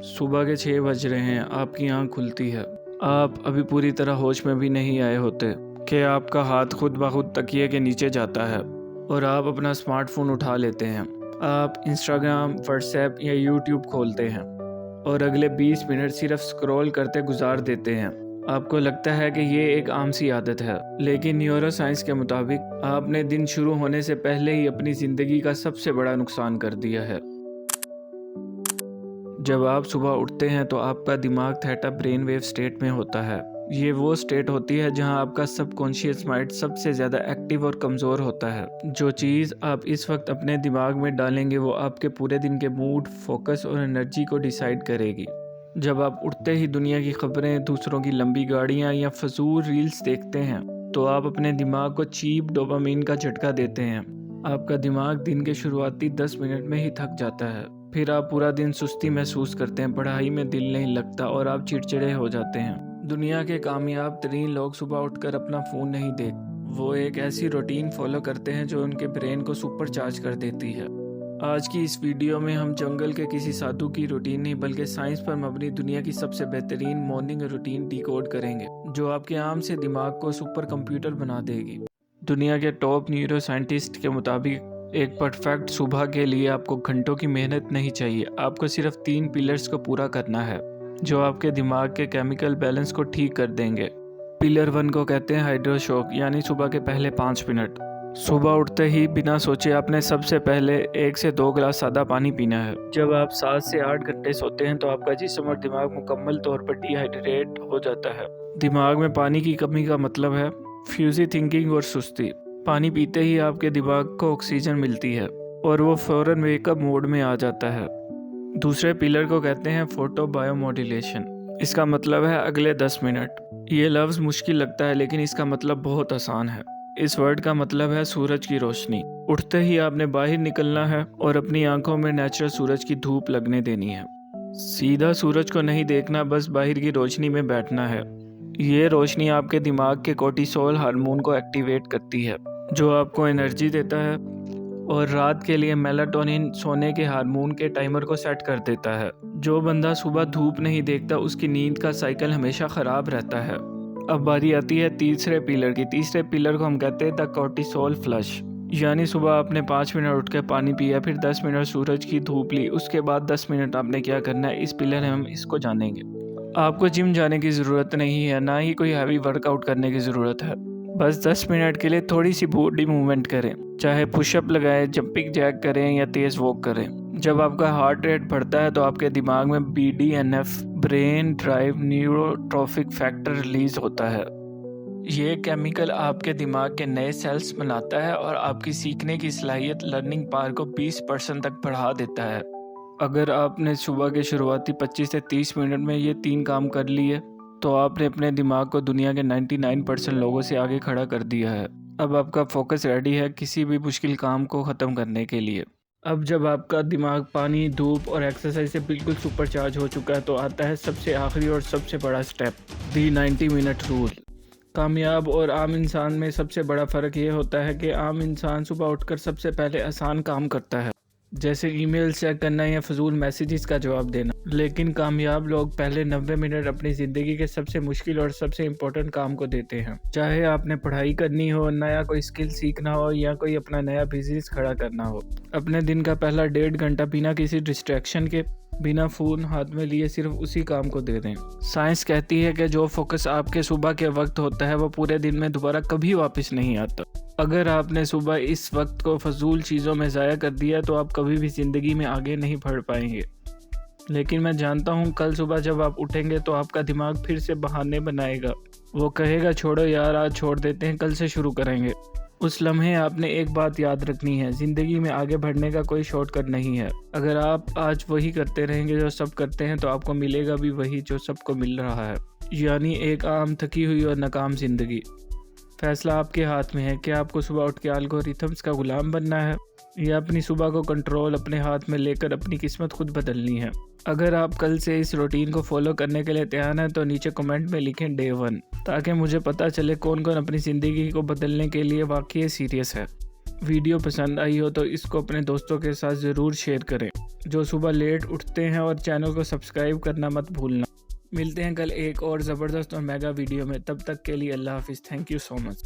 सुबह के 6 बज रहे हैं, आपकी आंख खुलती है। आप अभी पूरी तरह होश में भी नहीं आए होते कि आपका हाथ खुद ब खुद तकिए के नीचे जाता है और आप अपना स्मार्टफोन उठा लेते हैं। आप इंस्टाग्राम, व्हाट्सएप या यूट्यूब खोलते हैं और अगले 20 मिनट सिर्फ स्क्रॉल करते गुजार देते हैं। आपको लगता है कि ये एक आम सी आदत है, लेकिन न्यूरो साइंस के मुताबिक आपने दिन शुरू होने से पहले ही अपनी ज़िंदगी का सबसे बड़ा नुकसान कर दिया है। जब आप सुबह उठते हैं तो आपका दिमाग थीटा ब्रेन वेव स्टेट में होता है। ये वो स्टेट होती है जहां आपका सबकॉन्शियस माइंड सबसे ज़्यादा एक्टिव और कमज़ोर होता है। जो चीज़ आप इस वक्त अपने दिमाग में डालेंगे वो आपके पूरे दिन के मूड, फोकस और एनर्जी को डिसाइड करेगी। जब आप उठते ही दुनिया की खबरें, दूसरों की लंबी गाड़ियाँ या फजूल रील्स देखते हैं तो आप अपने दिमाग को चीप डोपामिन का झटका देते हैं। आपका दिमाग दिन के शुरुआती 10 मिनट में ही थक जाता है। फिर आप पूरा दिन सुस्ती महसूस करते हैं, पढ़ाई में दिल नहीं लगता और आप चिड़चिड़े हो जाते हैं। दुनिया के कामयाब तरीन लोग सुबह उठकर अपना फ़ोन नहीं देखते। वो एक ऐसी रूटीन फॉलो करते हैं जो उनके ब्रेन को सुपर चार्ज कर देती है। आज की इस वीडियो में हम जंगल के किसी साधु की रूटीन नहीं बल्कि साइंस पर मबनी दुनिया की सबसे बेहतरीन मॉर्निंग रूटीन डिकोड करेंगे, जो आपके आम से दिमाग को सुपर कंप्यूटर बना देगी। दुनिया के टॉप न्यूरो साइंटिस्ट के मुताबिक एक परफेक्ट सुबह के लिए आपको घंटों की मेहनत नहीं चाहिए। आपको सिर्फ 3 पिलर्स को पूरा करना है जो आपके दिमाग के केमिकल बैलेंस को ठीक कर देंगे। पिलर 1 को कहते हैं हाइड्रोशॉक, यानी सुबह के पहले 5 मिनट। सुबह उठते ही बिना सोचे आपने सबसे पहले 1 से 2 गिलास सादा पानी पीना है। जब आप 7 से 8 घंटे सोते हैं तो आपका जिस्म और दिमाग मुकम्मल तौर पर डिहाइड्रेट हो जाता है। दिमाग में पानी की कमी का मतलब है फ्यूजी थिंकिंग और सुस्ती। पानी पीते ही आपके दिमाग को ऑक्सीजन मिलती है और वो फ़ौरन वेकअप मोड में आ जाता है। दूसरे पिलर को कहते हैं फोटो बायोमोड्यूलेशन। इसका मतलब है अगले 10 मिनट। ये लफ्ज़ मुश्किल लगता है लेकिन इसका मतलब बहुत आसान है। इस वर्ड का मतलब है सूरज की रोशनी। उठते ही आपने बाहर निकलना है और अपनी आंखों में नेचुरल सूरज की धूप लगने देनी है। सीधा सूरज को नहीं देखना, बस बाहर की रोशनी में बैठना है। ये रोशनी आपके दिमाग के कोर्टिसोल हार्मोन को एक्टिवेट करती है जो आपको एनर्जी देता है और रात के लिए मेलाटोनिन, सोने के हार्मोन के टाइमर को सेट कर देता है। जो बंदा सुबह धूप नहीं देखता उसकी नींद का साइकिल हमेशा ख़राब रहता है। अब बारी आती है तीसरे पिलर की। तीसरे पिलर को हम कहते हैं द कोर्टिसोल फ्लश, यानी सुबह आपने 5 मिनट उठ के पानी पिया, फिर 10 मिनट सूरज की धूप ली, उसके बाद 10 मिनट आपने क्या करना है, इस पिलर में हम इसको जानेंगे। आपको जिम जाने की ज़रूरत नहीं है, ना ही कोई हैवी वर्कआउट करने की ज़रूरत है। बस 10 मिनट के लिए थोड़ी सी बॉडी मूवमेंट करें, चाहे पुशअप लगाएं, जंपिंग जैक करें या तेज़ वॉक करें। जब आपका हार्ट रेट बढ़ता है तो आपके दिमाग में BDNF, brain drive neurotrophic factor release होता है। ये केमिकल आपके दिमाग के नए सेल्स बनाता है और आपकी सीखने की सलाहियत, लर्निंग पावर को 20% तक बढ़ा देता है। अगर आपने सुबह के शुरुआती 25 से 30 मिनट में ये 3 काम कर लिए तो आपने अपने दिमाग को दुनिया के 99% लोगों से आगे खड़ा कर दिया है। अब आपका फोकस रेडी है किसी भी मुश्किल काम को ख़त्म करने के लिए। अब जब आपका दिमाग पानी, धूप और एक्सरसाइज से बिल्कुल सुपर चार्ज हो चुका है तो आता है सबसे आखिरी और सबसे बड़ा स्टेप, दी 90 मिनट रूल। कामयाब और आम इंसान में सबसे बड़ा फ़र्क ये होता है कि आम इंसान सुबह उठकर सबसे पहले आसान काम करता है, जैसे ईमेल चेक करना या फजूल मैसेजेस का जवाब देना। लेकिन कामयाब लोग पहले 90 मिनट अपनी ज़िंदगी के सबसे मुश्किल और सबसे इम्पोर्टेंट काम को देते हैं। चाहे आपने पढ़ाई करनी हो, नया कोई स्किल सीखना हो या कोई अपना नया बिजनेस खड़ा करना हो। अपने दिन का पहला 1.5 घंटा बिना किसी डिस्ट्रैक्शन के, बिना फ़ोन हाथ में लिए सिर्फ उसी काम को दे दें। साइंस कहती है कि जो फोकस आपके सुबह के वक्त होता है वो पूरे दिन में दोबारा कभी वापस नहीं आता। अगर आपने सुबह इस वक्त को फजूल चीज़ों में ज़ाया कर दिया तो आप कभी भी ज़िंदगी में आगे नहीं बढ़ पाएंगे। लेकिन मैं जानता हूँ कल सुबह जब आप उठेंगे तो आपका दिमाग फिर से बहाने बनाएगा। वो कहेगा छोड़ो यार, आज छोड़ देते हैं, कल से शुरू करेंगे। उस लम्हे आपने एक बात याद रखनी है, ज़िंदगी में आगे बढ़ने का कोई शॉर्टकट नहीं है। अगर आप आज वही करते रहेंगे जो सब करते हैं तो आपको मिलेगा भी वही जो सबको मिल रहा है, यानी एक आम, थकी हुई और नाकाम ज़िंदगी। फैसला आपके हाथ में है कि आपको सुबह उठ के एल्गोरिथम्स का गुलाम बनना है या अपनी सुबह को कंट्रोल अपने हाथ में लेकर अपनी किस्मत खुद बदलनी है। अगर आप कल से इस रूटीन को फॉलो करने के लिए तैयार हैं तो नीचे कमेंट में लिखें Day 1, ताकि मुझे पता चले कौन कौन अपनी ज़िंदगी को बदलने के लिए वाकई सीरियस है। वीडियो पसंद आई हो तो इसको अपने दोस्तों के साथ ज़रूर शेयर करें जो सुबह लेट उठते हैं, और चैनल को सब्सक्राइब करना मत भूलना। मिलते हैं कल एक और ज़बरदस्त और मेगा वीडियो में, तब तक के लिए अल्लाह हाफिज़। Thank you so much.